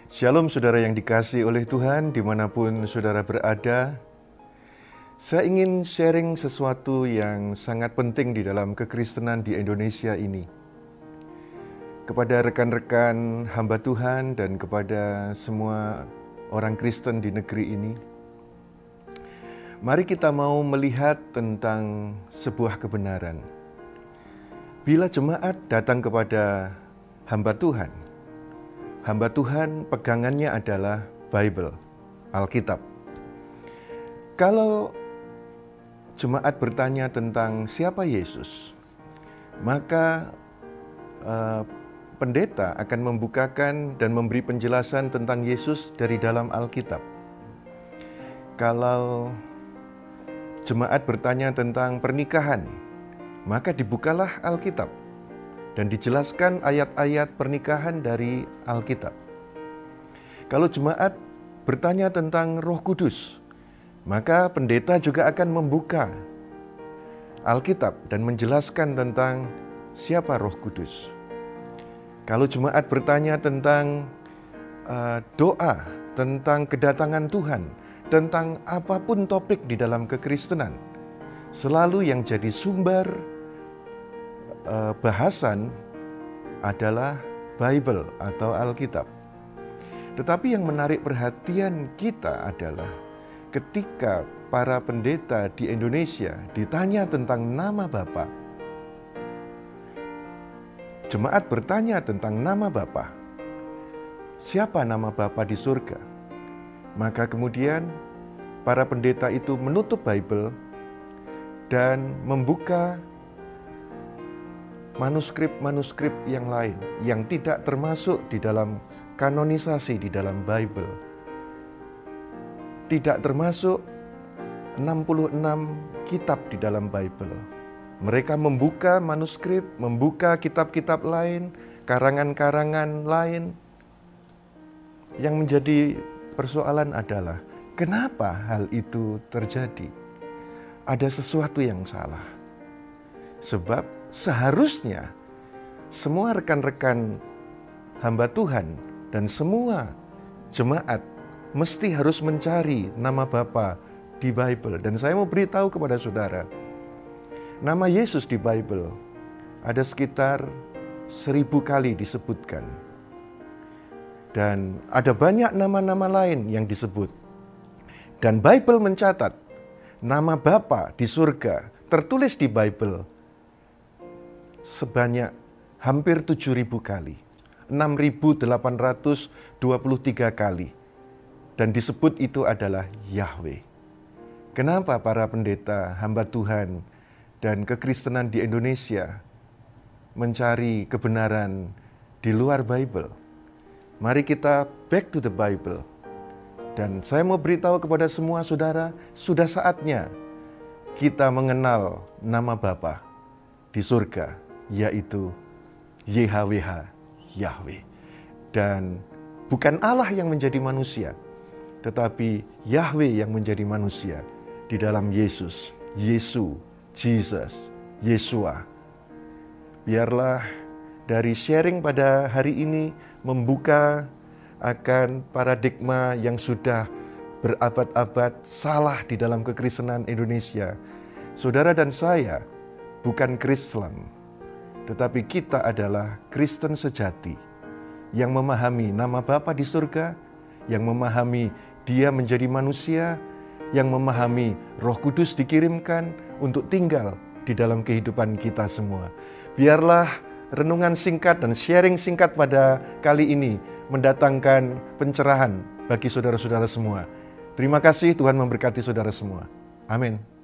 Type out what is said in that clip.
Shalom saudara yang dikasihi oleh Tuhan dimanapun saudara berada. Saya ingin sharing sesuatu yang sangat penting di dalam kekristenan di Indonesia ini. Kepada rekan-rekan hamba Tuhan dan kepada semua orang Kristen di negeri ini. Mari kita mau melihat tentang sebuah kebenaran. Bila jemaat datang kepada hamba Tuhan pegangannya adalah Bible, Alkitab. Kalau jemaat bertanya tentang siapa Yesus, maka pendeta akan membukakan dan memberi penjelasan tentang Yesus dari dalam Alkitab. Kalau jemaat bertanya tentang pernikahan, maka dibukalah Alkitab dan dijelaskan ayat-ayat pernikahan dari Alkitab. Kalau jemaat bertanya tentang Roh Kudus, maka pendeta juga akan membuka Alkitab dan menjelaskan tentang siapa Roh Kudus. Kalau jemaat bertanya tentang doa, tentang kedatangan Tuhan, tentang apapun topik di dalam kekristenan, selalu yang jadi sumber bahasan adalah Bible atau Alkitab. Tetapi yang menarik perhatian kita adalah ketika para pendeta di Indonesia ditanya tentang nama Bapa, jemaat bertanya tentang nama Bapa. Siapa nama Bapa di surga? Maka kemudian para pendeta itu menutup Bible dan membuka manuskrip-manuskrip yang lain yang tidak termasuk di dalam kanonisasi di dalam Bible. Tidak termasuk 66 kitab di dalam Bible. Mereka membuka manuskrip, membuka kitab-kitab lain, karangan-karangan lain. Yang menjadi persoalan adalah kenapa hal itu terjadi? Ada sesuatu yang salah. Sebab seharusnya semua rekan-rekan hamba Tuhan dan semua jemaat mesti harus mencari nama Bapa di Bible. Dan saya mau beritahu kepada saudara, nama Yesus di Bible ada sekitar 1000 kali disebutkan. Dan ada banyak nama-nama lain yang disebut. Dan Bible mencatat nama Bapa di surga tertulis di Bible sebanyak hampir 7.000 kali, 6.823 kali. Dan disebut itu adalah Yahweh. Kenapa para pendeta, hamba Tuhan, dan kekristenan di Indonesia mencari kebenaran di luar Bible? Mari kita back to the Bible. Dan saya mau beritahu kepada semua saudara, sudah saatnya kita mengenal nama Bapa di surga, yaitu YHWH, Yahweh. Dan bukan Allah yang menjadi manusia, tetapi Yahweh yang menjadi manusia di dalam Yesus, Jesus, Yesua. Biarlah dari sharing pada hari ini membuka akan paradigma yang sudah berabad-abad salah di dalam kekristenan Indonesia. Saudara dan saya bukan Kristen, tetapi kita adalah Kristen sejati yang memahami nama Bapa di surga, yang memahami Dia menjadi manusia, yang memahami Roh Kudus dikirimkan untuk tinggal di dalam kehidupan kita semua. Biarlah renungan singkat dan sharing singkat pada kali ini mendatangkan pencerahan bagi saudara-saudara semua. Terima kasih, Tuhan memberkati saudara semua. Amin.